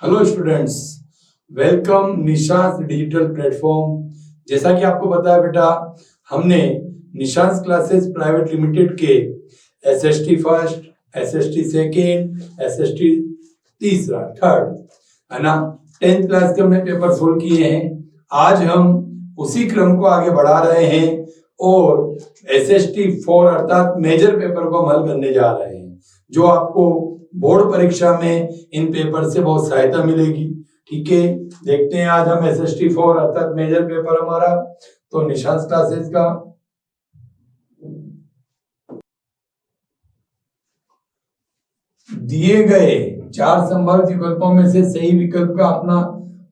Hello students, welcome Nishans digital platform. जैसा कि आपको पता है बेटा, हमने निशांस क्लासेस प्राइवेट लिमिटेड के SST first, SST second, SST तीसरा, थर्ड है ना, 10th क्लास के हमने पेपर सोल्व किए हैं। आज हम उसी क्रम को आगे बढ़ा रहे हैं और एसएसटी 4 अर्थात मेजर पेपर को हम हल करने जा रहे हैं, जो आपको बोर्ड परीक्षा में इन पेपर से बहुत सहायता मिलेगी। ठीक है, देखते हैं आज हम एसएसटी 4 अर्थात मेजर पेपर हमारा तो निशांस क्लासेस का दिए गए 4 संभावित विकल्पों में से सही विकल्प का अपना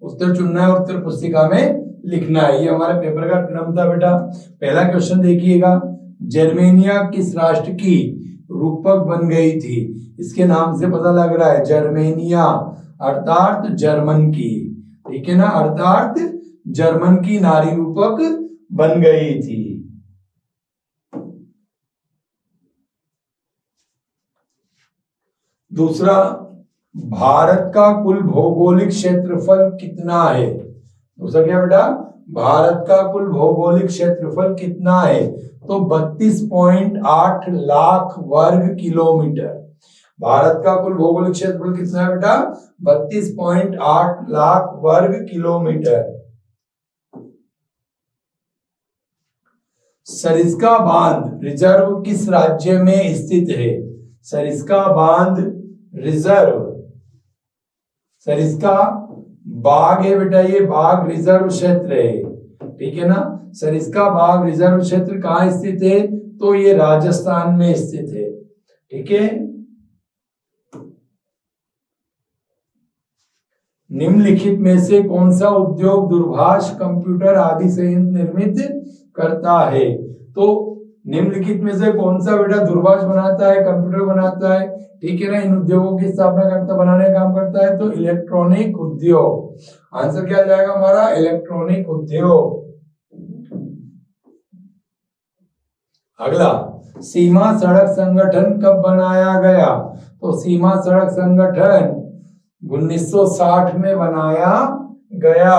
उत्तर चुनना है और उत्तर पुस्तिका में लिखना है। ये हमारे पेपर का क्रम था बेटा। पहला क्वेश्चन देखिएगा, जर्मेनिया किस राष्ट्र की रूपक बन गई थी? इसके नाम से पता लग रहा है, जर्मेनिया अर्थात जर्मन की, ठीक है ना, अर्थात जर्मन की नारी रूपक बन गई थी। दूसरा, भारत का कुल भौगोलिक क्षेत्रफल कितना है? दूसरा क्या बेटा, भारत का कुल भौगोलिक क्षेत्रफल कितना है? तो 32.8 लाख वर्ग किलोमीटर। भारत का कुल भौगोलिक क्षेत्रफल कितना है बेटा? 32.8 लाख वर्ग किलोमीटर। सरिस्का बांध रिजर्व किस राज्य में स्थित है? सरिस्का बांध रिजर्व, सरिस्का बाग है बेटा, ये बाग रिजर्व क्षेत्र है, ठीक है ना। सरिस्का बाग रिजर्व क्षेत्र कहाँ स्थित है? तो ये राजस्थान में स्थित है, ठीक है। निम्नलिखित में से कौन सा उद्योग दूरभाष, कंप्यूटर आदि संयंत्र निर्मित करता है? तो निम्नलिखित में से कौन सा बेटा दूरभाष बनाता है, कंप्यूटर बनाता है, ठीक है ना, इन उद्योगों की स्थापना करता, बनाने का काम करता है? तो इलेक्ट्रॉनिक उद्योग। आंसर क्या जाएगा हमारा? इलेक्ट्रॉनिक उद्योग। अगला, सीमा सड़क संगठन कब बनाया गया? तो सीमा सड़क संगठन 1960 में बनाया गया।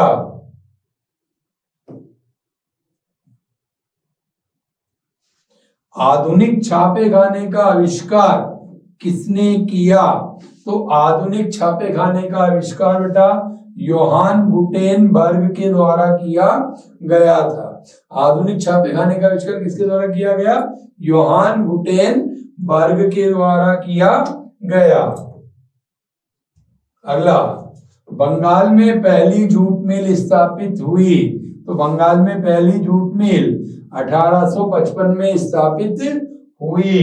आधुनिक छापेखाने का आविष्कार किसने किया? तो आधुनिक छापेखाने का आविष्कार बेटा योहान गुटेनबर्ग के द्वारा किया गया था। आधुनिक छापेखाने का आविष्कार किसके द्वारा किया गया? योहान गुटेनबर्ग के द्वारा किया गया। अगला, बंगाल में पहली जूट मिल स्थापित हुई। तो बंगाल में पहली जूट मिल 1855 में स्थापित हुई।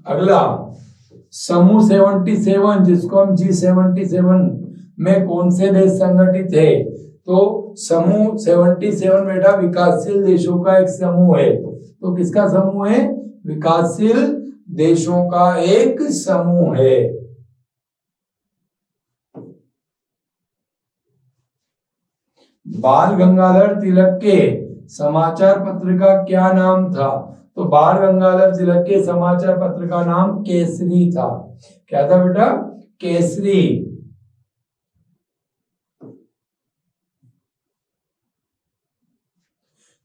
अगला, समूह 77 जिसको हम G77 में कौन से देश संगठित है? तो समूह 77 बेटा विकासशील देशों का एक समूह है। तो किसका समूह है? विकासशील देशों का एक समूह है। बाल गंगाधर तिलक के समाचार पत्र का क्या नाम था? तो बाल गंगाधर तिलक के समाचार पत्र का नाम केसरी था। क्या था बेटा? केसरी।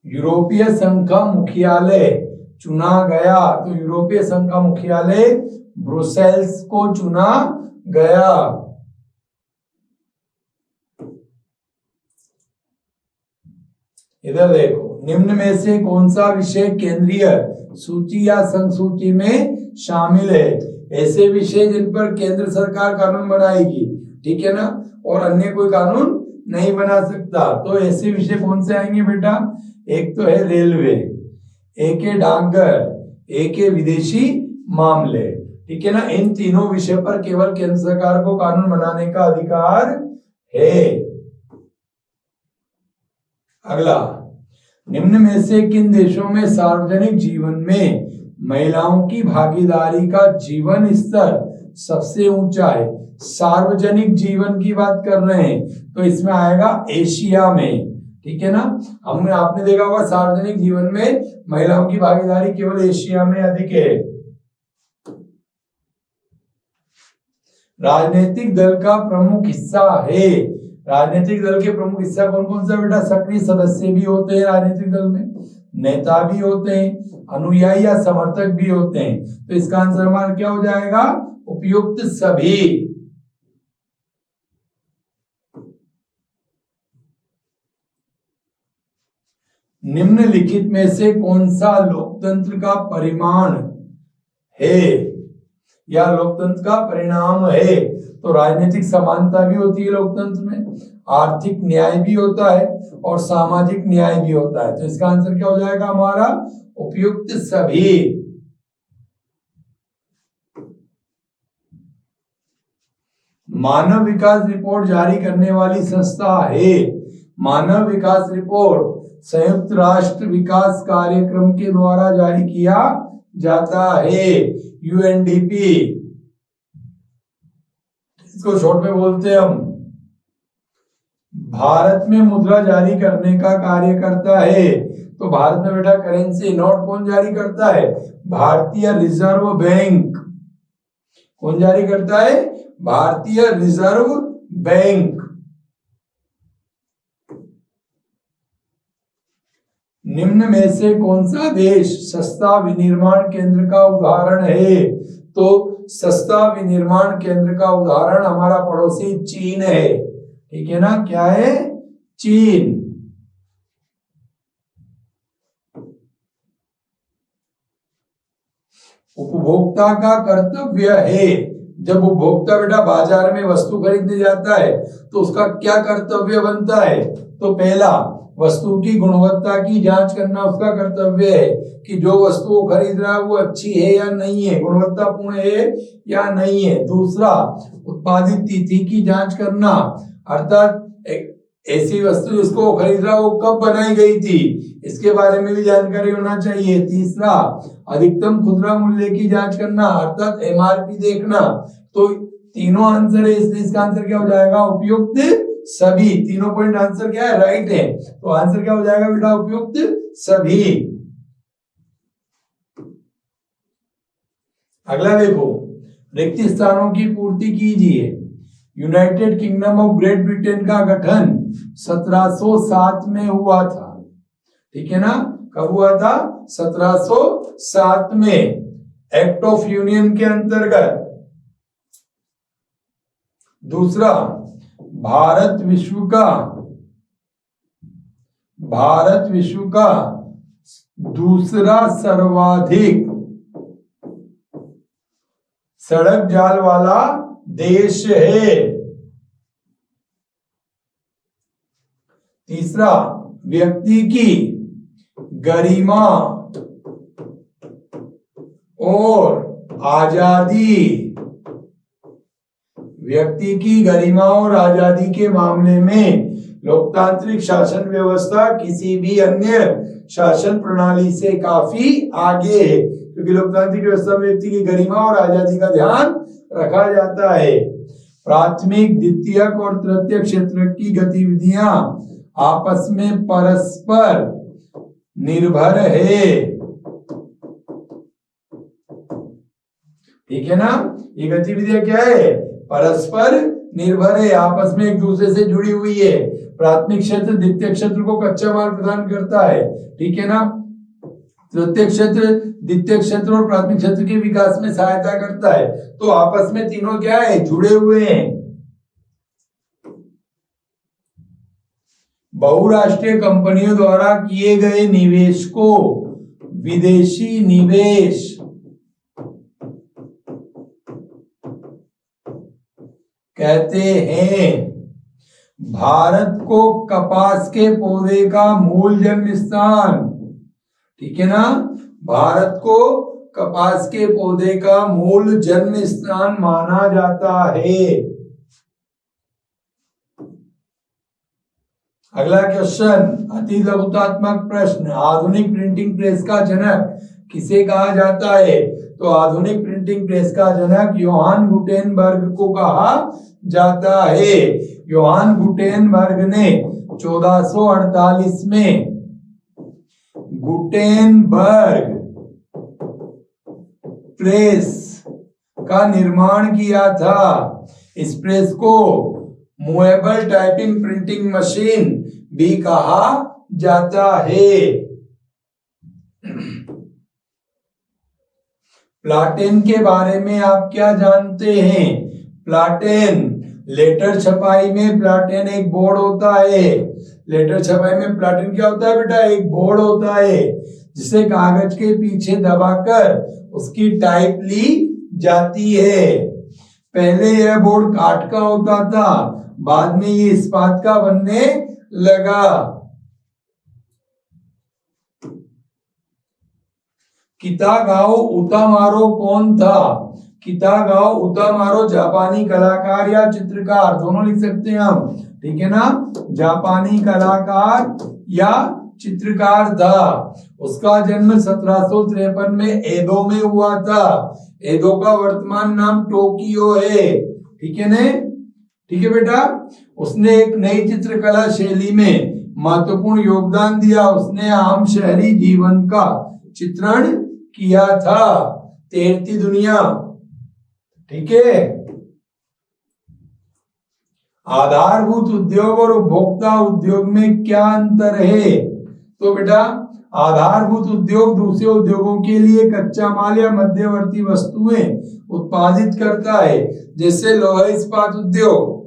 यूरोपीय संघ का मुख्यालय चुना गया। तो यूरोपीय संघ का मुख्यालय ब्रुसेल्स को चुना गया। इधर देखो, निम्न में से कौन सा विषय केंद्रीय सूची या संघ सूची में शामिल है? ऐसे विषय जिन पर केंद्र सरकार कानून बनाएगी, ठीक है ना, और अन्य कोई कानून नहीं बना सकता। तो ऐसे विषय कौन से आएंगे बेटा? एक तो है रेलवे, एक है डाकघर, एक है विदेशी मामले, ठीक है ना। इन तीनों विषय पर केवल केंद्र सरकार को कानून बनाने का अधिकार है। अगला, निम्न में से किन देशों में सार्वजनिक जीवन में महिलाओं की भागीदारी का जीवन स्तर सबसे ऊंचा है? सार्वजनिक जीवन की बात कर रहे हैं तो इसमें आएगा एशिया में, ठीक है ना। हमने आपने देखा होगा सार्वजनिक जीवन में महिलाओं की भागीदारी केवल एशिया में अधिक है। राजनीतिक दल का प्रमुख हिस्सा है। राजनीतिक दल के प्रमुख हिस्सा कौन कौन सा बेटा? सक्रिय सदस्य भी होते हैं राजनीतिक दल में, नेता भी होते हैं, अनुयायी या समर्थक भी होते हैं। तो इसका आंसर हमारा क्या हो जाएगा? उपयुक्त सभी। निम्नलिखित में से कौन सा लोकतंत्र का परिमाण है या लोकतंत्र का परिणाम है? तो राजनीतिक समानता भी होती है लोकतंत्र में, आर्थिक न्याय भी होता है और सामाजिक न्याय भी होता है। तो इसका आंसर क्या हो जाएगा हमारा? उपयुक्त सभी। मानव विकास रिपोर्ट जारी करने वाली संस्था है। मानव विकास रिपोर्ट संयुक्त राष्ट्र विकास कार्यक्रम के द्वारा जारी किया जाता है, यूएनडीपी। इसको शॉर्ट में बोलते हैं हम। भारत में मुद्रा जारी करने का कार्य करता है। तो भारत में बेटा करेंसी नोट कौन जारी करता है? भारतीय रिजर्व बैंक। कौन जारी करता है? भारतीय रिजर्व बैंक। निम्न में से कौन सा देश सस्ता विनिर्माण केंद्र का उदाहरण है? तो सस्ता विनिर्माण केंद्र का उदाहरण हमारा पड़ोसी चीन है। ठीक है ना? क्या है? चीन। उपभोक्ता का कर्तव्य है। जब उपभोक्ता बेटा बाजार में वस्तु खरीदने जाता है तो उसका क्या कर्तव्य बनता है? तो पहला, वस्तु की गुणवत्ता की जांच करना उसका कर्तव्य है कि जो वस्तु वो खरीद रहा है वो अच्छी है या नहीं है, गुणवत्तापूर्ण है या नहीं है। दूसरा, उत्पादित तिथि की जांच करना, अर्थात ऐसी वस्तु जिसको खरीद रहा वो कब बनाई गई थी इसके बारे में भी जानकारी होना चाहिए। तीसरा, अधिकतम खुदरा मूल्य की जांच करना, अर्थात एमआरपी देखना। तो तीनों आंसर है, इसलिए इसका आंसर क्या हो जाएगा? उपयुक्त सभी। तीनों पॉइंट आंसर क्या है? राइट है। तो आंसर क्या हो जाएगा बेटा? उपयुक्त सभी। अगला देखो, रिक्त स्थानों की पूर्ति कीजिए। United kingdom of great Britain का गठन 1707 में हुआ था। ठीक है ना? कब हुआ था? 1707 में, एक्ट ऑफ यूनियन के अंतर्गत। दूसरा, भारत विश्व का दूसरा सर्वाधिक सड़क जाल वाला देश है। तीसरा, व्यक्ति की गरिमा और आजादी, व्यक्ति की गरिमा और आजादी के मामले में लोकतांत्रिक शासन व्यवस्था किसी भी अन्य शासन प्रणाली से काफी आगे है, क्योंकि लोकतांत्रिक व्यवस्था में व्यक्ति की गरिमा और आजादी का ध्यान रखा जाता है। प्राथमिक, द्वितीयक और तृतीयक क्षेत्र की गतिविधियां आपस में परस्पर निर्भर है। ठीक है ना? ये गतिविधियां क्या है? परस्पर निर्भर है, आपस में एक दूसरे से जुड़ी हुई है। प्राथमिक क्षेत्र द्वितीय क्षेत्र को कच्चा माल प्रदान करता है। ठीक है ना? तृतीय क्षेत्र द्वितीय क्षेत्र और प्राथमिक क्षेत्र के विकास में सहायता करता है। तो आपस में तीनों क्या है? जुड़े हुए हैं। बहुराष्ट्रीय कंपनियों द्वारा किए गए निवेश को विदेशी निवेश कहते हैं। भारत को कपास के पौधे का मूल जन्म स्थान, ठीक है ना? भारत को कपास के पौधे का मूल जन्म स्थान माना जाता है। अगला क्वेश्चन, अति लघुतात्मक प्रश्न, आधुनिक प्रिंटिंग प्रेस का जनक किसे कहा जाता है? तो आधुनिक प्रिंटिंग प्रेस का जनक योहान गुटेनबर्ग को कहा जाता है। योहान गुटेनबर्ग ने 1448 में गुटेनबर्ग प्रेस का निर्माण किया था। इस प्रेस को मूवेबल टाइपिंग प्रिंटिंग मशीन भी कहा जाता है। प्लाटेन के बारे में आप क्या जानते हैं? प्लाटेन, लेटर छपाई में प्लाटेन एक बोर्ड होता है। लेटर छपाई में प्लाटेन क्या होता है बेटा? एक बोर्ड होता है जिसे कागज के पीछे दबाकर उसकी टाइप ली जाती है। पहले यह बोर्ड काठ का होता था, बाद में ये इस्पात का बनने लगा। कितागाओ उतामारो कौन था? कितागाओ उतामारो जापानी कलाकार या चित्रकार, दोनों लिख सकते हैं हम, ठीक है ना? जापानी कलाकार या चित्रकार था। उसका जन्म 1753 में एदो में हुआ था। एदो का वर्तमान नाम टोक्यो है, ठीक है ने? ठीक है बेटा। उसने एक नई चित्रकला शैली में महत्वपूर्ण योगदान दिया। उसने आम शहरी जीवन का चित्रण किया था। तैरती दुनिया, ठीक है। आधारभूत उद्योग और उपभोक्ता उद्योग में क्या अंतर है? तो बेटा आधारभूत उद्योग दूसरे उद्योगों के लिए कच्चा माल या मध्यवर्ती वस्तुएं उत्पादित करता है, जैसे लोहा इस्पात उद्योग,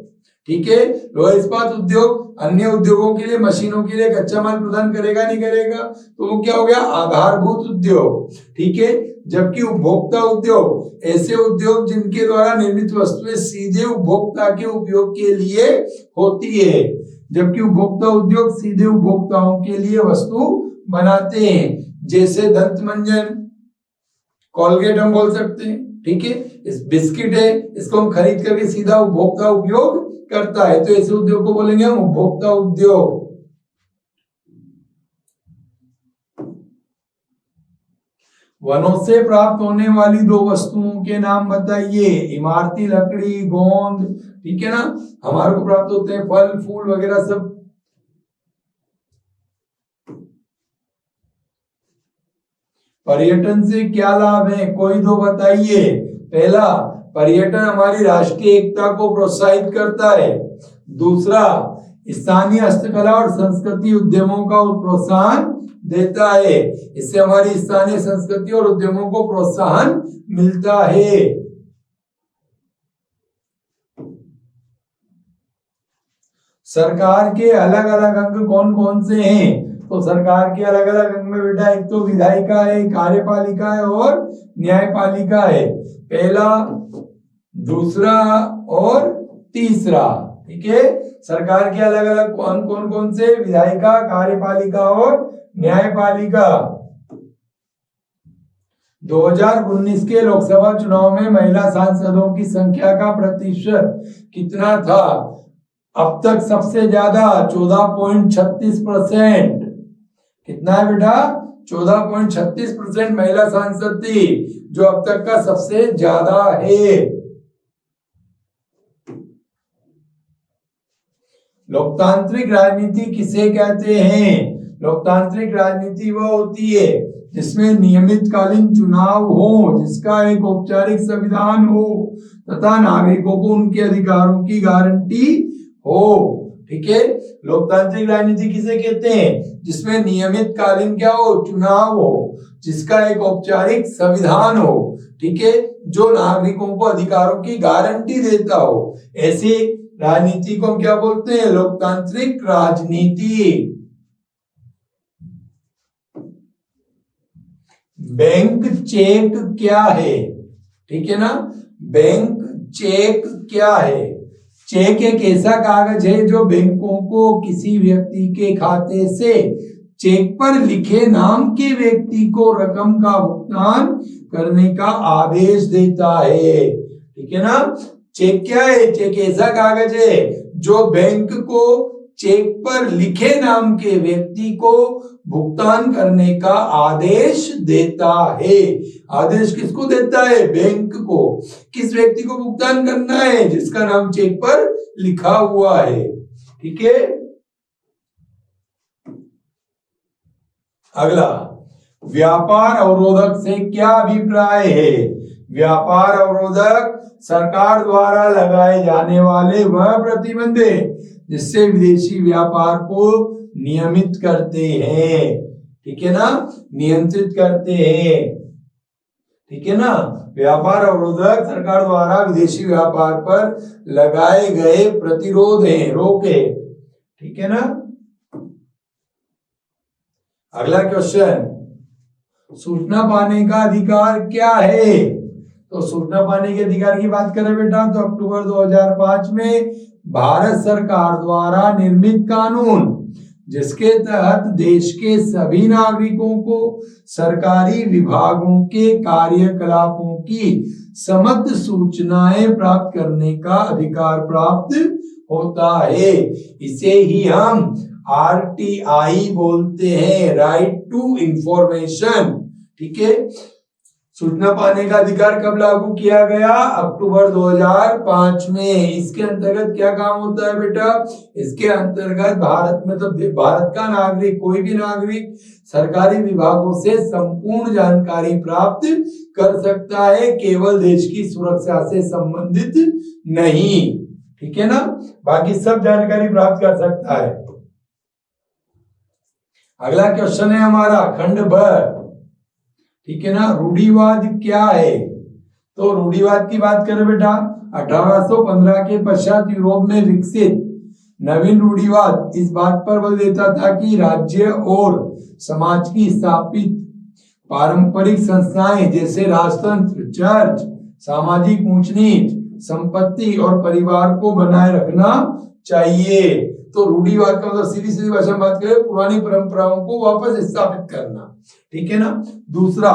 ठीक है। लोहा इस्पात उद्योग अन्य उद्योगों के लिए, मशीनों के लिए कच्चा माल प्रदान करेगा नहीं करेगा, तो वो क्या हो गया? आधारभूत उद्योग, ठीक है। जबकि उपभोक्ता उद्योग ऐसे उद्योग जिनके द्वारा निर्मित वस्तुएं सीधे उपभोक्ता के उपयोग के लिए होती है। जबकि उपभोक्ता उद्योग सीधे उपभोक्ताओं के लिए वस्तु बनाते हैं, जैसे दंत मंजन, कोलगेट हम बोल सकते हैं, ठीक है। इस बिस्किट है, इसको हम खरीद करके सीधा उपभोक्ता उपयोग करता है, तो ऐसे उद्योग को बोलेंगे हम उपभोक्ता उद्योग। वनों से प्राप्त होने वाली दो वस्तुओं के नाम बताइए। इमारती लकड़ी, गोंद, ठीक है ना। हमारे को प्राप्त होते हैं फल फूल वगैरह सब। पर्यटन से क्या लाभ है? कोई दो बताइए। पहला, पर्यटन हमारी राष्ट्रीय एकता को प्रोत्साहित करता है। दूसरा, स्थानीय हस्तकला और संस्कृति उद्यमों का प्रोत्साहन देता है। इससे हमारी स्थानीय संस्कृति और उद्यमों को प्रोत्साहन मिलता है। सरकार के अलग अलग अंग कौन कौन से हैं? तो सरकार के अलग अलग अंग में बेटा एक तो विधायिका है, कार्यपालिका है और न्यायपालिका है। पहला, दूसरा और तीसरा, ठीक है। सरकार के अलग अलग कौन कौन से? विधायिका, कार्यपालिका और न्यायपालिका। 2019 के लोकसभा चुनाव में महिला सांसदों की संख्या का प्रतिशत कितना था? अब तक सबसे ज्यादा 14.36%। कितना है बेटा? 14.36% महिला सांसद थी, जो अब तक का सबसे ज्यादा है। लोकतांत्रिक राजनीति किसे कहते हैं? लोकतांत्रिक राजनीति वह होती है जिसमें नियमित कालीन चुनाव हो, जिसका एक औपचारिक संविधान हो तथा नागरिकों को उनके अधिकारों की गारंटी हो, ठीक है। लोकतांत्रिक राजनीति किसे कहते हैं? जिसमें नियमित कालीन क्या हो? चुनाव हो, जिसका एक औपचारिक संविधान हो, ठीक है, जो नागरिकों को अधिकारों की गारंटी देता हो। ऐसी राजनीति को हम क्या बोलते हैं? लोकतांत्रिक राजनीति। बैंक चेक क्या है? ठीक है ना। बैंक चेक क्या है? चेक एक ऐसा कागज है जो बैंकों को किसी व्यक्ति के खाते से चेक पर लिखे नाम के व्यक्ति को रकम का भुगतान करने का आदेश देता है, ठीक है ना। चेक क्या है? चेक ऐसा कागज है जो बैंक को चेक पर लिखे नाम के व्यक्ति को भुगतान करने का आदेश देता है। आदेश किसको देता है? बैंक को। किस व्यक्ति को भुगतान करना है? जिसका नाम चेक पर लिखा हुआ है, ठीक है। अगला, व्यापार अवरोधक से क्या अभिप्राय है? व्यापार अवरोधक सरकार द्वारा लगाए जाने वाले वह प्रतिबंध है जिससे विदेशी व्यापार को नियमित करते हैं, ठीक है ना, नियंत्रित करते हैं, ठीक है ना। व्यापार अवरोधक सरकार द्वारा विदेशी व्यापार पर लगाए गए प्रतिरोध हैं, रोक है, ठीक है ना। अगला क्वेश्चन, सूचना पाने का अधिकार क्या है? तो सूचना पाने के अधिकार की बात करें बेटा तो अक्टूबर 2005 में भारत सरकार द्वारा निर्मित कानून जिसके तहत देश के सभी नागरिकों को सरकारी विभागों के कार्यकलापों की समग्र सूचनाएं प्राप्त करने का अधिकार प्राप्त होता है, इसे ही हम RTI बोलते हैं, राइट टू इंफॉर्मेशन, ठीक है। सूचना पाने का अधिकार कब लागू किया गया? अक्टूबर 2005 में। इसके अंतर्गत क्या काम होता है बेटा? इसके अंतर्गत भारत में तो भारत का नागरिक, कोई भी नागरिक सरकारी विभागों से संपूर्ण जानकारी प्राप्त कर सकता है, केवल देश की सुरक्षा से संबंधित नहीं, ठीक है ना, बाकी सब जानकारी प्राप्त कर सकता है। अगला क्वेश्चन है हमारा खंड ब, ठीक है ना, रूढ़िवाद क्या है? तो रूढ़िवाद की बात करें बेटा 1815 के पश्चात यूरोप में विकसित नवीन रूढ़िवाद इस बात पर बल देता था कि राज्य और समाज की स्थापित पारंपरिक संस्थाएं जैसे राजतंत्र, चर्च, सामाजिक ऊंच नीच, संपत्ति और परिवार को बनाए रखना चाहिए। तो रूढ़िवाद का मतलब सीधी सीधी भाषा में बात करें पुरानी परंपराओं को वापस स्थापित करना, ठीक है ना। दूसरा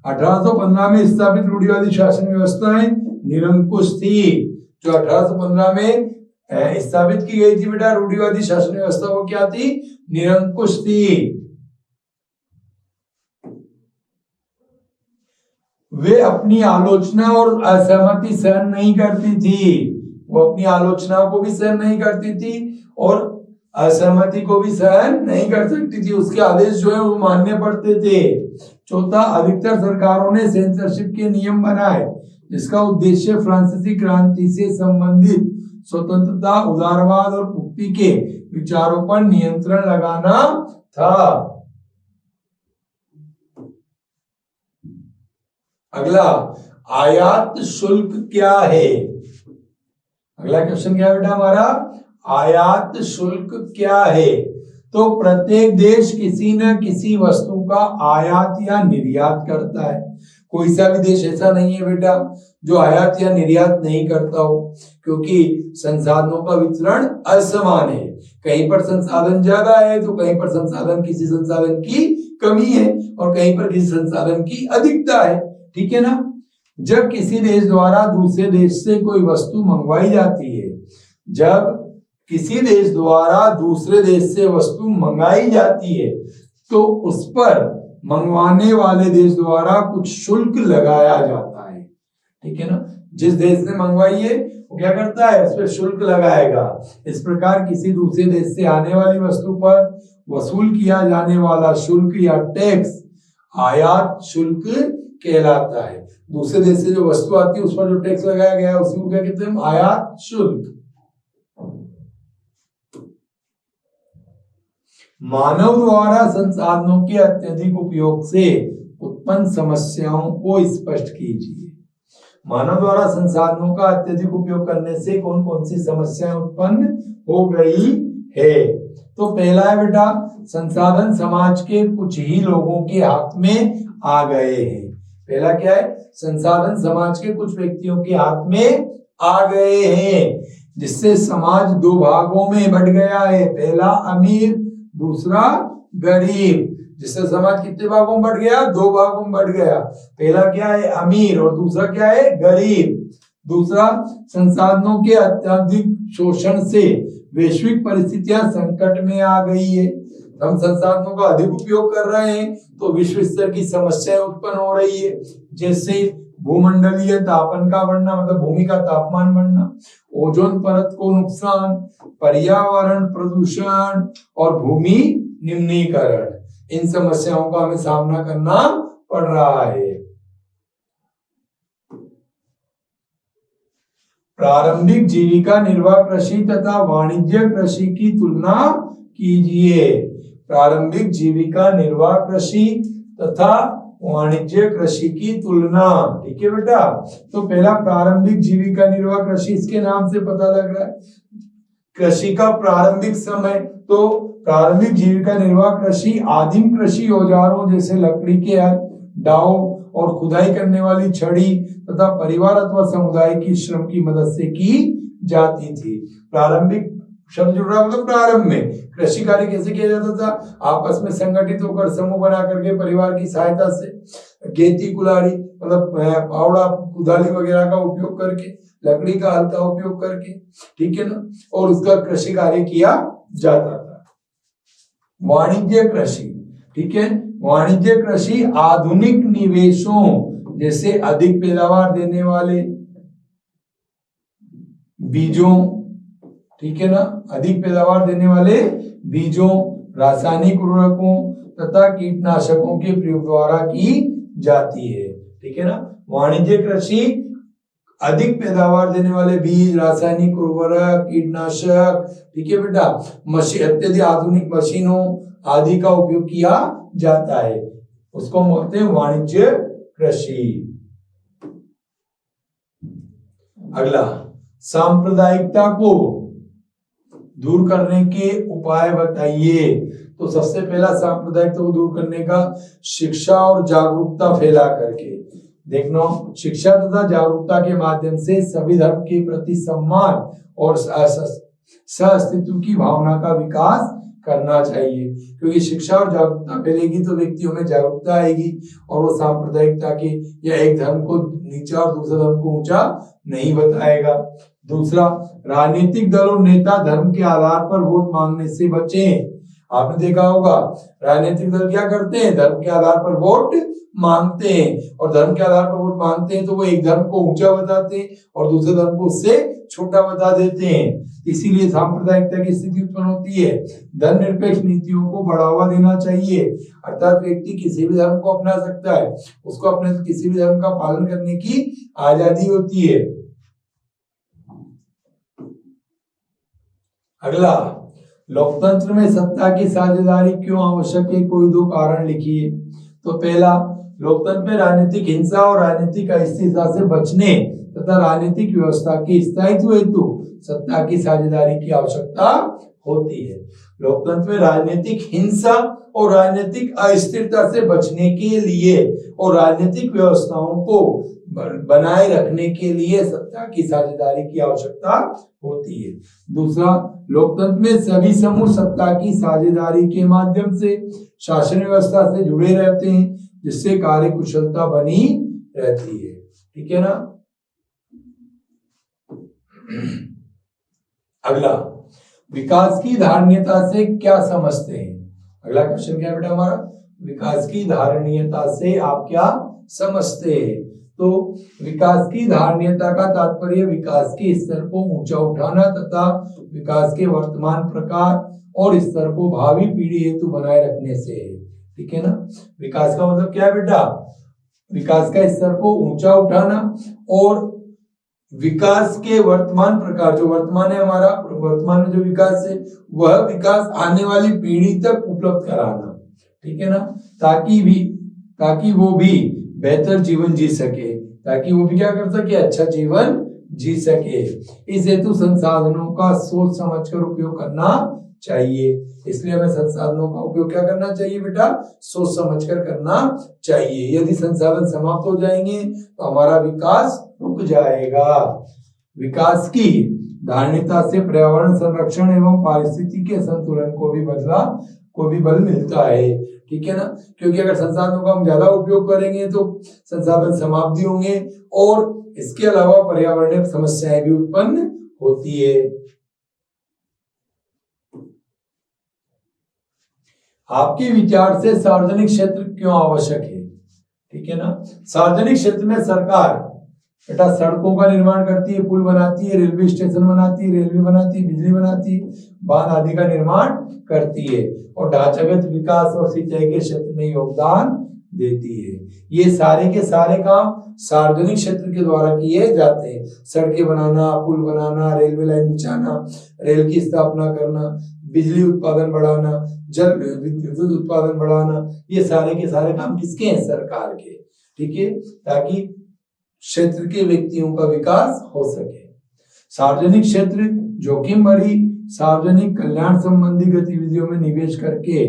1815 में स्थापित रूढ़िवादी शासन व्यवस्थाएं निरंकुश थी। जो 1815 में स्थापित की गई थी बेटा रूढ़िवादी शासन व्यवस्था, वो क्या थी? निरंकुश थी। वे अपनी आलोचना और असहमति सहन नहीं करती थी, वो अपनी आलोचना को भी सहन नहीं करती थी और असहमति को भी सहन नहीं कर सकती थी, उसके आदेश जो है वो मानने पड़ते थे। चौथा, अधिकतर सरकारों ने सेंसरशिप के नियम बनाए जिसका उद्देश्य फ्रांसीसी क्रांति से संबंधित स्वतंत्रता, उदारवाद और मुक्ति के विचारों पर नियंत्रण लगाना था। अगला, आयात शुल्क क्या है? अगला क्वेश्चन क्या है बेटा हमारा? आयात शुल्क क्या है? तो प्रत्येक देश किसी न किसी वस्तु का आयात या निर्यात करता है। कोई सा भी देश ऐसा नहीं है बेटा जो आयात या निर्यात नहीं करता हो, क्योंकि संसाधनों का वितरण असमान है। कहीं पर संसाधन ज्यादा है तो कहीं पर संसाधन, किसी संसाधन की कमी है और कहीं पर किसी संसाधन की अधिकता है, ठीक है ना। जब किसी देश द्वारा दूसरे देश से कोई वस्तु मंगवाई जाती है, जब किसी देश द्वारा दूसरे देश से वस्तु मंगाई जाती है तो उस पर मंगवाने वाले देश द्वारा कुछ शुल्क लगाया जाता है, ठीक है ना। जिस देश ने मंगवाई है वो क्या करता है? उस पर शुल्क लगाएगा। इस प्रकार किसी दूसरे देश से आने वाली वस्तु पर वसूल किया जाने वाला शुल्क या टैक्स आयात शुल्क कहलाता है। दूसरे देश से जो वस्तु आती है उस पर जो टैक्स लगाया गया है उसी को क्या कहते हैं? आयात शुल्क। मानव द्वारा संसाधनों के अत्यधिक उपयोग से उत्पन्न समस्याओं को स्पष्ट कीजिए। मानव द्वारा संसाधनों का अत्यधिक उपयोग करने से कौन कौन सी समस्याएं उत्पन्न हो गई है? तो पहला है बेटा, संसाधन समाज के कुछ ही लोगों के हाथ में आ गए हैं। पहला क्या है? संसाधन समाज के कुछ व्यक्तियों के हाथ में आ गए हैं, जिससे समाज दो भागों में बढ़ गया है। पहला अमीर, दूसरा गरीब। जिससे समाज कितने भागों में बढ़ गया? दो भागों में बढ़ गया। पहला क्या है? अमीर, और दूसरा क्या है? गरीब। दूसरा, संसाधनों के अत्यधिक शोषण से वैश्विक परिस्थितियां संकट में आ गई है। हम संसाधनों का अधिक उपयोग कर रहे हैं तो विश्व स्तर की समस्याएं उत्पन्न हो रही है, जैसे भूमंडलीय तापन का बढ़ना, मतलब भूमि का तापमान बढ़ना, ओजोन परत को नुकसान, पर्यावरण प्रदूषण और भूमि निम्नीकरण। इन समस्याओं का हमें सामना करना पड़ रहा है। प्रारंभिक जीविका निर्वाह कृषि तथा वाणिज्य कृषि की तुलना कीजिए। प्रारंभिक जीविका निर्वाह कृषि तथा वाणिज्य कृषि की तुलना। ठीक है बेटा, तो पहला प्रारंभिक जीविका निर्वाह कृषि, इसके नाम से पता लग रहा है कृषि का प्रारंभिक समय। तो प्रारंभिक जीविका निर्वाह कृषि आदिम कृषि औजारों जैसे लकड़ी के हल, दाव और खुदाई करने वाली छड़ी तथा परिवार अथवा समुदाय की श्रम की मदद से की जाती थी। प्रारंभिक शब्द जुड़ रहा मतलब प्रारंभ में कृषि कार्य कैसे किया जाता था? आपस में संगठित होकर समूह बना करके परिवार की सहायता से खेती कुल्हाड़ी मतलब फावड़ा कुदाली वगैरह का उपयोग करके, लकड़ी का हल का उपयोग करके, ठीक है ना, और उसका कृषि कार्य किया जाता था। वाणिज्य कृषि, ठीक है, वाणिज्य कृषि आधुनिक निवेशों जैसे अधिक पैदावार देने वाले बीजों, ठीक है ना, अधिक पैदावार देने वाले बीजों, रासायनिक उर्वरकों तथा कीटनाशकों के प्रयोग द्वारा की जाती है। ठीक है ना, वाणिज्य कृषि अधिक पैदावार देने वाले बीज, रासायनिक उर्वरक, कीटनाशक, ठीक है बेटा, मशीन, अत्यधिक आधुनिक मशीनों आदि का उपयोग किया जाता है, उसको बोलते हैं वाणिज्य कृषि। अगला, सांप्रदायिकता को दूर करने के उपाय बताइए। तो सबसे पहला सांप्रदायिकता को दूर करने का शिक्षा और जागरूकता फैला करके। देखना, शिक्षा तथा जागरूकता के माध्यम से सभी धर्म के प्रति सम्मान और सह-अस्तित्व की भावना का विकास करना चाहिए, क्योंकि शिक्षा और जागरूकता फैलेगी तो व्यक्तियों में जागरूकता आएगी और वो सांप्रदायिकता के या एक धर्म को नीचा और दूसरे धर्म को ऊंचा नहीं बताएगा। दूसरा, राजनीतिक दल और नेता धर्म के आधार पर वोट मांगने से बचें। आपने देखा होगा राजनीतिक दल क्या करते हैं, धर्म के आधार पर वोट मांगते हैं, और धर्म के आधार पर वोट मांगते हैं तो वो एक धर्म को ऊंचा बताते हैं और दूसरे धर्म को उससे छोटा बता देते हैं। इसीलिए सांप्रदायिकता की स्थिति उत्पन्न होती है। धर्मनिरपेक्ष नीतियों को बढ़ावा देना चाहिए, अर्थात व्यक्ति किसी भी धर्म को अपना सकता है, उसको अपने किसी भी धर्म का पालन करने की आजादी होती है। अगला, लोकतंत्र में सत्ता की साझेदारी क्यों आवश्यक है, कोई दो कारण लिखिए। तो पहला, लोकतंत्र में राजनीतिक हिंसा और राजनीतिक अस्थिरता से बचने तथा राजनीतिक व्यवस्था के स्थायित्व हेतु सत्ता की साझेदारी की आवश्यकता होती है। लोकतंत्र में राजनीतिक हिंसा और राजनीतिक अस्थिरता से बचने के लिए और राजनीतिक व्यवस्थाओं को बनाए रखने के लिए सत्ता की साझेदारी की आवश्यकता होती है। दूसरा, लोकतंत्र में सभी समूह सत्ता की साझेदारी के माध्यम से शासन व्यवस्था से जुड़े रहते हैं, जिससे कार्य कुशलता बनी रहती है। ठीक है ना। अगला, विकास की धारणीयता से क्या समझते हैं। अगला क्वेश्चन क्या है बेटा हमारा, विकास की धारणीयता से आप क्या समझते हैं। तो विकास की धारणीयता का तात्पर्य विकास के स्तर को ऊंचा उठाना तथा विकास के वर्तमान प्रकार और स्तर को भावी पीढ़ी हेतु बनाए रखने से है। ठीक है ना। विकास का मतलब क्या है बेटा, विकास का स्तर को ऊंचा उठाना और विकास के वर्तमान प्रकार, जो वर्तमान है हमारा, वर्तमान में जो विकास है वह विकास आने वाली पीढ़ी तक उपलब्ध कराना। ठीक है ना, ताकि वो भी बेहतर जीवन जी सके, ताकि वो भी क्या कर सके, अच्छा जीवन जी सके। इस हेतु संसाधनों का सोच समझकर उपयोग करना चाहिए। इसलिए हमें संसाधनों का उपयोग क्या करना चाहिए बेटा, सोच समझकर करना चाहिए। यदि संसाधन समाप्त हो जाएंगे तो हमारा विकास रुक जाएगा। विकास की धारणीयता से पर्यावरण संरक्षण एवं पारिस्थितिकी संतुलन को भी बल मिलता है। ठीक है ना, क्योंकि अगर संसाधनों का हम ज्यादा उपयोग करेंगे तो संसाधन समाप्ति होंगे और इसके अलावा पर्यावरणीय समस्याएं भी उत्पन्न होती है। आपके विचार से सार्वजनिक क्षेत्र क्यों आवश्यक है। ठीक है ना, सार्वजनिक क्षेत्र में सरकार बेटा सड़कों का निर्माण करती है, पुल बनाती है, रेलवे स्टेशन बनाती है, रेलवे बनाती है, बिजली बनाती है, बांध आदि का निर्माण करती है और ढांचागत विकास और सिंचाई के क्षेत्र में योगदान देती है। ये सारे के सारे काम सार्वजनिक क्षेत्र के द्वारा किए जाते हैं। सड़कें बनाना, पुल बनाना, रेलवे लाइन बिछाना, रेल की स्थापना करना, बिजली उत्पादन बढ़ाना, जल विद्युत उत्पादन बढ़ाना, ये सारे के सारे काम किसके हैं? सरकार के। ठीक है, ताकि क्षेत्र के व्यक्तियों का विकास हो सके। सार्वजनिक क्षेत्र जोखिम भरी सार्वजनिक कल्याण संबंधी गतिविधियों में निवेश करके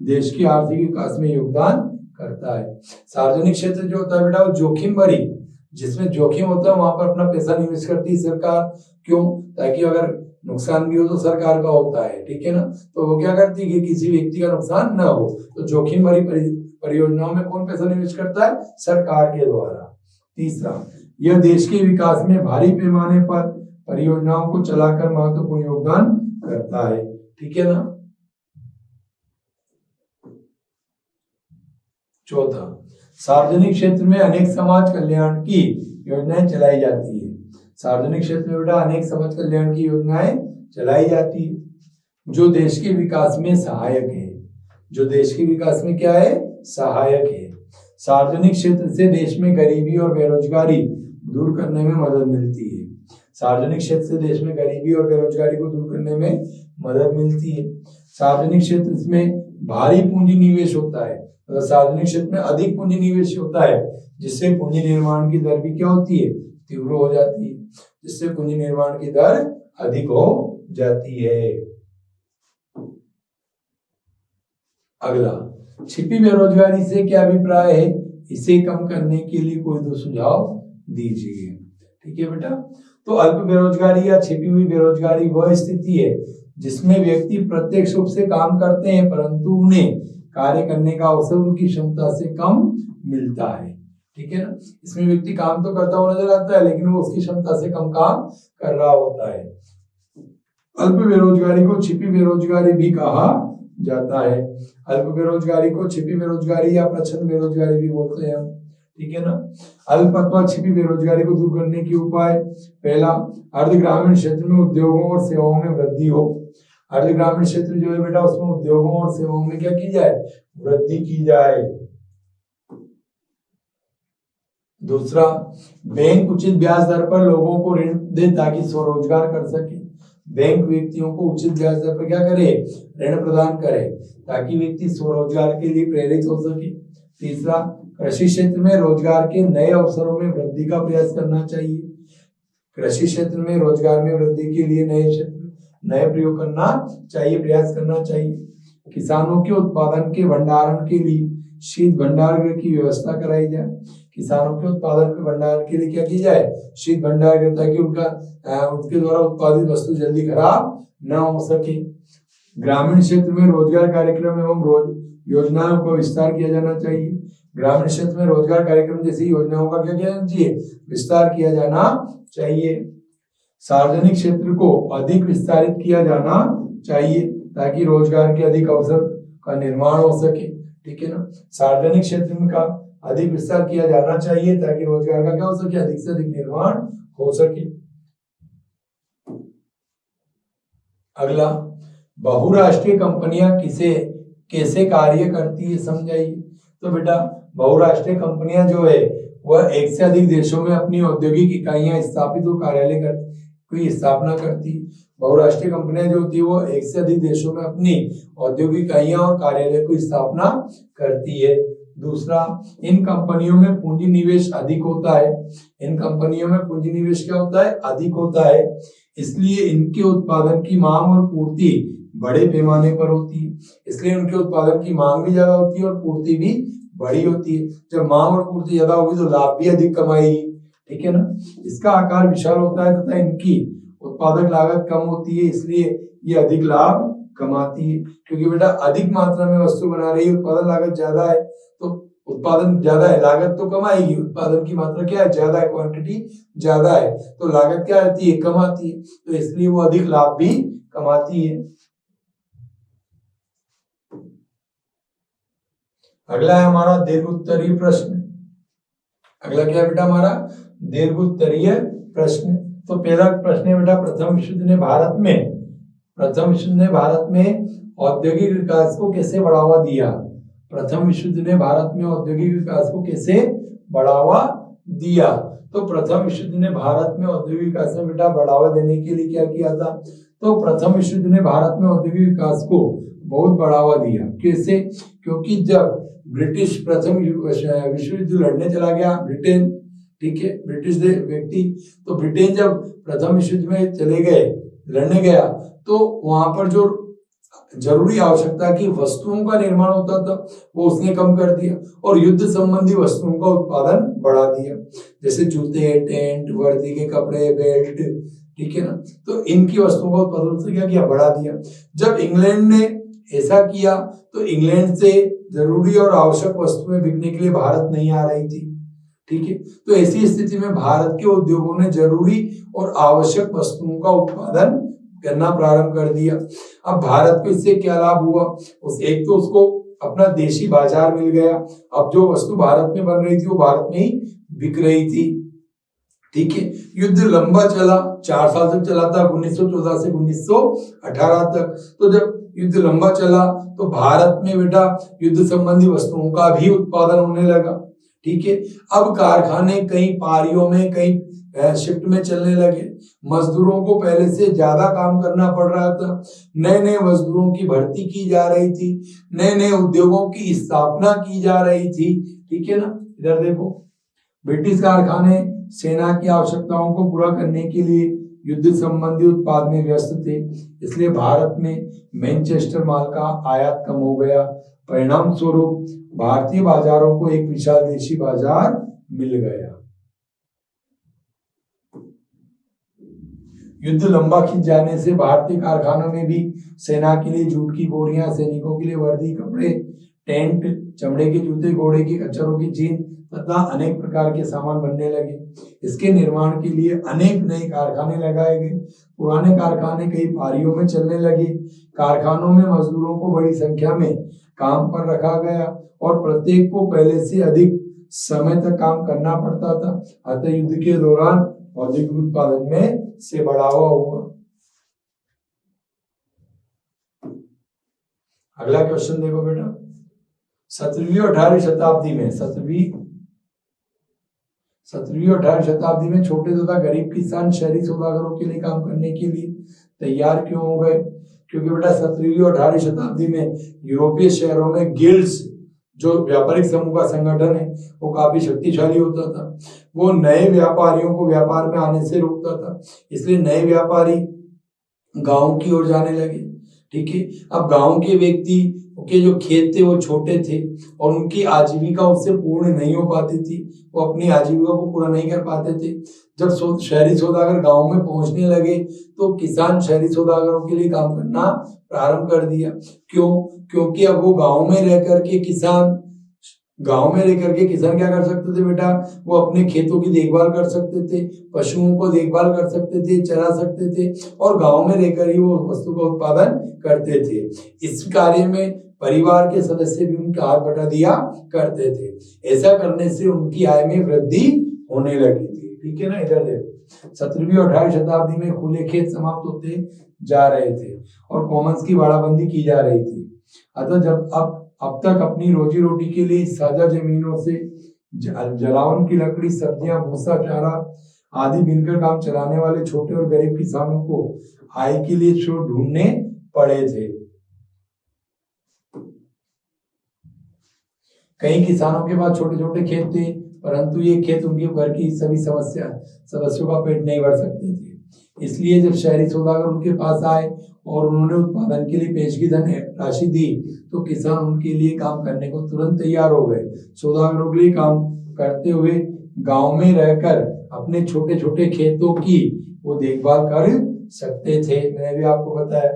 देश की आर्थिक विकास में योगदान करता है। सार्वजनिक क्षेत्र जो होता है बेटा, वो जोखिम भरी, जिसमें जोखिम होता है वहां पर अपना पैसा निवेश करती है सरकार। क्यों? ताकि अगर नुकसान भी हो तो सरकार का होता है। ठीक है ना, तो वो क्या करती है कि किसी व्यक्ति का नुकसान ना हो, तो जोखिम भरी परियोजनाओं में कौन पैसा निवेश करता है? सरकार के द्वारा। तीसरा, यह देश के विकास में भारी पैमाने पर परियोजनाओं को चलाकर महत्वपूर्ण योगदान करता है। ठीक है ना। चौथा, सार्वजनिक क्षेत्र में अनेक समाज कल्याण की योजनाएं चलाई जाती है। सार्वजनिक क्षेत्र में बेटा अनेक समाज कल्याण की योजनाएं चलाई जाती है जो देश के विकास में सहायक है। जो देश के विकास में क्या है? सहायक है। सार्वजनिक क्षेत्र से देश में गरीबी और बेरोजगारी दूर करने में मदद मिलती है। सार्वजनिक क्षेत्र से देश में गरीबी और बेरोजगारी को दूर करने में मदद मिलती है। सार्वजनिक क्षेत्र में भारी पूंजी निवेश होता है। अगर सार्वजनिक क्षेत्र में अधिक पूंजी निवेश होता है, जिससे पूंजी निर्माण की दर भी क्या होती है? तीव्र हो जाती है, जिससे पूंजी निर्माण की दर अधिक हो जाती है। अगला, छिपी बेरोजगारी से क्या अभिप्राय है? इसे कम करने के लिए कोई दो सुझाव दीजिए। ठीक है बेटा, तो अल्प बेरोजगारी या छिपी हुई बेरोजगारी वह स्थिति है जिसमें व्यक्ति प्रत्यक्ष रूप से काम करते हैं परंतु उन्हें कार्य करने का अवसर उनकी क्षमता से कम मिलता है। ठीक है ना, इसमें व्यक्ति काम तो करता हुआ नजर आता है लेकिन वो उसकी क्षमता से कम काम कर रहा होता है। अल्प बेरोजगारी को छिपी बेरोजगारी भी कहा जाता है। अल्प बेरोजगारी को छिपी बेरोजगारी या प्रच्छन्न बेरोजगारी भी बोलते हैं हम। ठीक है ना। अल्प अथवा छिपी बेरोजगारी को दूर करने के उपाय, पहला, अर्ध ग्रामीण क्षेत्र में उद्योगों और सेवाओं में वृद्धि हो। अर्ध ग्रामीण क्षेत्र जो है बेटा, उसमें उद्योगों और सेवाओं में क्या की जाए? वृद्धि की जाए। दूसरा, बैंक उचित ब्याज दर पर लोगों को ऋण दे ताकि स्वरोजगार कर सके। बैंक व्यक्तियों को उचित ब्याज दर पर क्या करे? ऋण प्रदान करे ताकि व्यक्ति स्वरोजगार के लिए प्रेरित हो सके। तीसरा, कृषि क्षेत्र में रोजगार के नए अवसरों में वृद्धि का प्रयास करना चाहिए। कृषि क्षेत्र में रोजगार में वृद्धि के लिए नए प्रयोग करना चाहिए, प्रयास करना चाहिए। किसानों के उत्पादन के भंडारण के लिए शीत भंडार गृह की व्यवस्था कराई जाए। किसानों के उत्पादन के भंडारण के लिए क्या की जाए? शीत भंडार गृह, ताकि उनके द्वारा उत्पादित वस्तु जल्दी खराब न हो सके। ग्रामीण क्षेत्र में रोजगार कार्यक्रम एवं योजनाओं का विस्तार किया जाना चाहिए। ग्रामीण क्षेत्र में रोजगार कार्यक्रम जैसी योजनाओं का क्या किया जाना चाहिए? विस्तार किया जाना चाहिए। सार्वजनिक क्षेत्र को अधिक विस्तारित किया जाना चाहिए ताकि रोजगार के अधिक अवसर का निर्माण हो सके। ठीक है ना, सार्वजनिक क्षेत्र में का अधिक विस्तार किया जाना चाहिए ताकि रोजगार का क्या हो सके? अधिक से अधिक निर्माण हो सके। अगला, बहुराष्ट्रीय कंपनियां कैसे कार्य करती है समझाइए। तो बेटा, बहुराष्ट्रीय कंपनियां जो है वह एक से अधिक देशों में अपनी औद्योगिक इकाइयां स्थापित और कार्यालय की स्थापना करती। बहुराष्ट्रीय कंपनियां जो होती है वो एक से अधिक देशों में अपनी औद्योगिक इकाइयां और कार्यालय की स्थापना करती है। दूसरा, इन कंपनियों में पूंजी निवेश अधिक होता है। इन कंपनियों में पूंजी निवेश क्या होता है? अधिक होता है। इसलिए इनके उत्पादन की मांग और पूर्ति बड़े पैमाने पर होती है। इसलिए उनके उत्पादन की मांग भी ज्यादा होती है और पूर्ति भी बड़ी होती है। जब मांग और पूर्ति ज्यादा होगी तो लाभ भी अधिक कमाएगी। ठीक है ना। इसका आकार विशाल होता है तथा इनकी उत्पादक लागत कम होती है, इसलिए ये अधिक लाभ कमाती है। क्योंकि बेटा अधिक मात्रा में वस्तु बना रही है, उत्पादन लागत ज्यादा है, तो उत्पादन ज्यादा है, लागत तो कमाएगी। उत्पादन की मात्रा क्या है? ज्यादा है, क्वांटिटी ज्यादा है, तो लागत क्या आती है? कम आती है, तो इसलिए वो अधिक लाभ भी कमाती है। अगला है हमारा दीर्घ उत्तरीय प्रश्न। अगला क्या है बेटा? हमारा दीर्घ उत्तरीय प्रश्न। तो पहला प्रश्न है बेटा, प्रथम विश्व युद्ध ने भारत में औद्योगिक विकास को कैसे बढ़ावा दिया? प्रथम विश्व युद्ध ने भारत में औद्योगिक विकास को कैसे बढ़ावा दिया? तो प्रथम विश्व युद्ध ने भारत में औद्योगिक विकास में बेटा बढ़ावा देने के लिए क्या किया था? तो प्रथम विश्व युद्ध ने भारत में औद्योगिक विकास को बहुत बढ़ावा दिया। कैसे? क्योंकि जब ब्रिटिश प्रथम विश्व युद्ध लड़ने चला गया ब्रिटेन, ठीक है, ब्रिटिश व्यक्ति, तो ब्रिटेन जब प्रथम विश्व युद्ध में चले गए, लड़ने गया, तो वहां पर जो जरूरी आवश्यकता की वस्तुओं का निर्माण होता था वो उसने कम कर दिया और युद्ध संबंधी वस्तुओं का उत्पादन बढ़ा दिया, जैसे जूते, टेंट, वर्दी के कपड़े, बेल्ट, ठीक है ना। तो इनकी वस्तुओं का उत्पादन उसने क्या किया? बढ़ा दिया। जब इंग्लैंड ने ऐसा किया तो इंग्लैंड से जरूरी और आवश्यक वस्तुएं बिकने के लिए भारत नहीं आ रही थी, ठीक है। तो ऐसी स्थिति में भारत के उद्योगों ने जरूरी और आवश्यक वस्तुओं का उत्पादन करना प्रारंभ कर दिया। अब भारत को इससे क्या लाभ हुआ? एक तो उसको अपना देशी बाजार मिल गया। अब जो वस्तु भारत में बन रही थी वो भारत में ही बिक रही थी, ठीक है। युद्ध लंबा चला, 4 साल तक चला था, 1914 से 1918 तक। तो जब युद्ध लंबा चला तो भारत में बेटा युद्ध संबंधी वस्तुओं का भी उत्पादन होने लगा, ठीक है। अब कारखाने कई पारियों में, कई शिफ्ट में चलने लगे। मजदूरों को पहले से ज्यादा काम करना पड़ रहा था। नए नए मजदूरों की भर्ती की जा रही थी, नए नए उद्योगों की स्थापना की जा रही थी, ठीक है ना। इधर देखो, ब्रिटिश कारखाने सेना की आवश्यकताओं को पूरा करने के लिए युद्ध संबंधी उत्पाद में व्यस्त थे, इसलिए भारत में मैनचेस्टर माल का आयात कम हो गया। परिणाम स्वरूप भारतीय बाजारों को एक विशाल देशी बाजार मिल गया। युद्ध लंबा खिंच जाने से भारतीय कारखानों में भी सेना के लिए जूट की बोरियां, सैनिकों के लिए वर्दी, कपड़े, टेंट, चमड़े के जूते, घोड़े के खच्चरों की जीन तथा अनेक प्रकार के सामान बनने लगे। इसके निर्माण के लिए अनेक नए कारखाने लगाए गए। पुराने कारखाने कई पारियों में चलने लगे। कारखानों में मजदूरों को बड़ी संख्या में काम पर रखा गया और प्रत्येक को पहले से अधिक समय तक काम करना पड़ता था। अतः युद्ध के दौरान औद्योगिक उत्पादन में से बढ़ावा हुआ। अगला क्वेश्चन देखो बेटा, 17वीं और 18वीं शताब्दी में 17वीं और 18वीं शताब्दी में छोटे तथा गरीब किसान शहरी सौदागरों के लिए काम करने के लिए तैयार क्यों हो गए? क्योंकि बेटा 17वीं और 18वीं शताब्दी में यूरोपीय शहरों में गिल्ड्स, जो व्यापारिक समूह का संगठन है, वो काफी शक्तिशाली होता था। वो नए व्यापारियों को व्यापार में आने से रोकता था, इसलिए नए व्यापारी गांव की ओर जाने लगे, ठीक है। अब गांव के व्यक्ति के जो खेत थे वो छोटे थे और उनकी आजीविका उससे पूर्ण नहीं हो पाती थी, वो अपनी आजीविका को पूरा नहीं कर पाते थे। जब शहरी सौदागर गांव में पहुंचने लगे तो किसान शहरी सौदागरों के लिए काम करना प्रारंभ कर दिया। क्यों? क्योंकि अब वो गांव में रह करके किसान क्या कर सकते थे बेटा? वो अपने खेतों की देखभाल कर सकते थे, पशुओं को देखभाल कर सकते थे, चरा सकते थे और गांव में रहकर ही वो वस्तु का उत्पादन करते थे। इस कार्य में परिवार के सदस्य भी उनका हाथ बटा दिया करते थे। ऐसा करने से उनकी आय में वृद्धि होने लगी थी, ठीक है ना। इधर देखो, 17वीं और 18वीं शताब्दी में खुले खेत समाप्त होते जा रहे थे और कॉमन्स की बाड़ाबंदी की जा रही थी। अतः जब अब तक अपनी रोजी रोटी के लिए साझा जमीनों से जलावन की लकड़ी, सब्जियां, भूसा, चारा आदि बिनकर काम चलाने वाले छोटे और गरीब किसानों को आय के लिए स्रोत ढूंढने पड़े थे। कई किसानों के पास छोटे छोटे खेत थे, परंतु ये खेत उनके घर की सभी सदस्यों का पेट नहीं भर सकते थे। इसलिए जब शहरी सौदागर उनके पास आए और उन्होंने उत्पादन के लिए पेशगी धन राशि दी तो किसान उनके लिए काम करने को तुरंत तैयार हो गए। सौदागरों के लिए काम करते हुए गांव में रहकर अपने छोटे छोटे खेतों की वो देखभाल कर सकते थे। मैंने भी आपको बताया।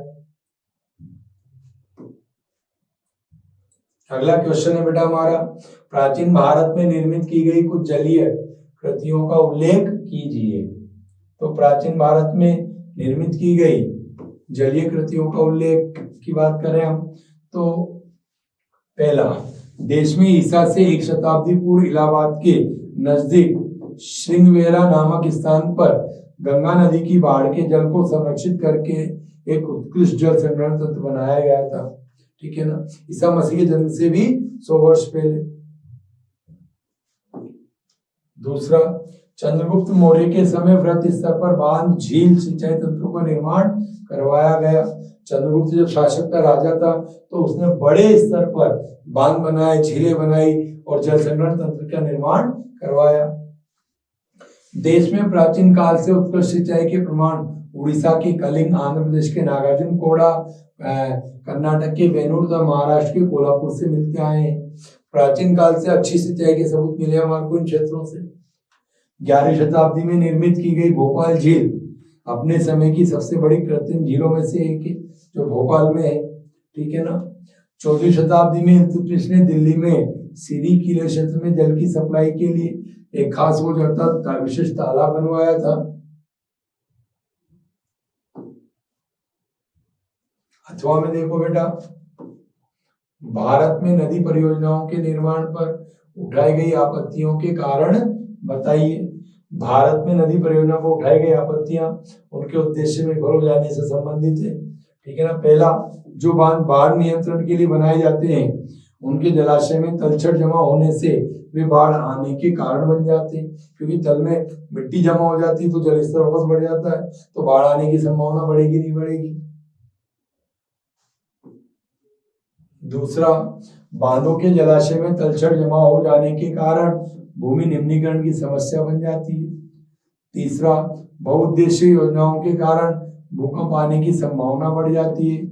अगला क्वेश्चन है बेटा हमारा, प्राचीन भारत में निर्मित की गई कुछ जलीय कृतियों का उल्लेख कीजिए। तो प्राचीन भारत में निर्मित की गई जलीय कृतियों का उल्लेख की बात करें हम तो पहला, देश में ईसा से 1 शताब्दी पूर्व इलाहाबाद के नजदीक श्रृंगवेरा नामक स्थान पर गंगा नदी की बाढ़ के जल को संरक्षित करके एक उत्कृष्ट जल संग्रहण तंत्र बनाया गया था, ठीक है ना, ईसा मसीह के जन्म से भी 100 वर्ष पहले। दूसरा, चंद्रगुप्त मौर्य के समय वृहत स्तर पर बांध, झील, सिंचाई तंत्रों का निर्माण करवाया गया। चंद्रगुप्त जब शासक का राजा था तो उसने बड़े स्तर पर बांध बनाए, झीलें बनाई और जल संग्रहण तंत्र का निर्माण करवाया। देश में प्राचीन काल से उत्कृष्ट सिंचाई के प्रमाण उड़ीसा के कलिंग, आंध्र प्रदेश के नागार्जुन कोड़ा, कर्नाटक के वेनूर तथा महाराष्ट्र के कोल्हापुर से मिलते आए हैं। प्राचीन काल से अच्छी सिंचाई के सबूत मिले हमारे को इन क्षेत्रों से। 11वीं शताब्दी में निर्मित की गई भोपाल झील अपने समय की सबसे बड़ी कृत्रिम झीलों में से एक है, जो भोपाल में है, ठीक है ना। 14वीं शताब्दी में इल्तुतमिश ने दिल्ली में सीरी किले क्षेत्र में जल की सप्लाई के लिए एक खास वो अर्थात विशेष तालाब बनवाया था। अथवा में देखो बेटा, भारत में नदी परियोजनाओं के निर्माण पर उठाई गई आपत्तियों के कारण बताइए। भारत में नदी परियोजना पर उठाई गई आपत्तियां उनके उद्देश्य में विफल हो जाने से संबंधित है, ठीक है ना। पहला, जो बांध बाढ़ नियंत्रण के लिए बनाए जाते हैं उनके जलाशय में तलछट जमा होने से वे बाढ़ आने के कारण बन जाते हैं, क्योंकि तल में मिट्टी जमा हो जाती है तो जल स्तर वापस बढ़ जाता है, तो बाढ़ आने की संभावना बढ़ेगी नहीं बढ़ेगी। दूसरा, बांधों के जलाशय में तलछट जमा हो जाने के कारण भूमि निम्नीकरण की समस्या बन जाती है। तीसरा, बहुउद्देशीय योजनाओं के कारण भूकंप आने की संभावना बढ़ जाती है,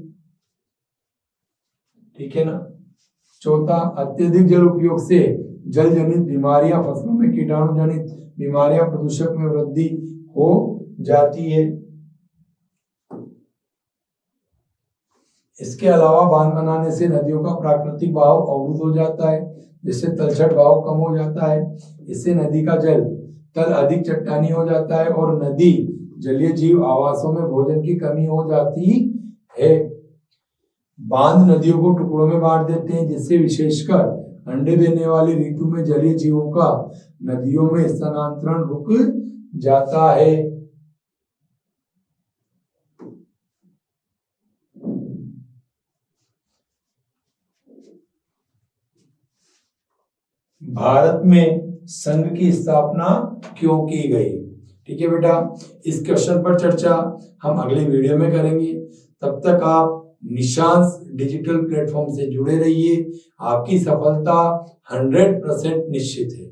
ठीक है ना। चौथा, अत्यधिक जल उपयोग से जल जनित बीमारियां, फसलों में कीटाणु जनित बीमारियां, प्रदूषक में वृद्धि हो जाती है। इसके अलावा बांध बनाने से नदियों का प्राकृतिक बहाव अवरुद्ध हो जाता है, जिससे तलछट बहाव कम हो जाता है। इससे नदी का जल तल अधिक चट्टानी हो जाता है और नदी जलीय जीव आवासों में भोजन की कमी हो जाती है। बांध नदियों को टुकड़ों में बांट देते हैं, जिससे विशेषकर अंडे देने वाली ऋतु में जलीय जीवों का नदियों में स्थानांतरण रुक जाता है। भारत में संघ की स्थापना क्यों की गई? ठीक है बेटा, इस क्वेश्चन पर चर्चा हम अगले वीडियो में करेंगे। तब तक आप निशांस डिजिटल प्लेटफॉर्म से जुड़े रहिए। आपकी सफलता 100% निश्चित है।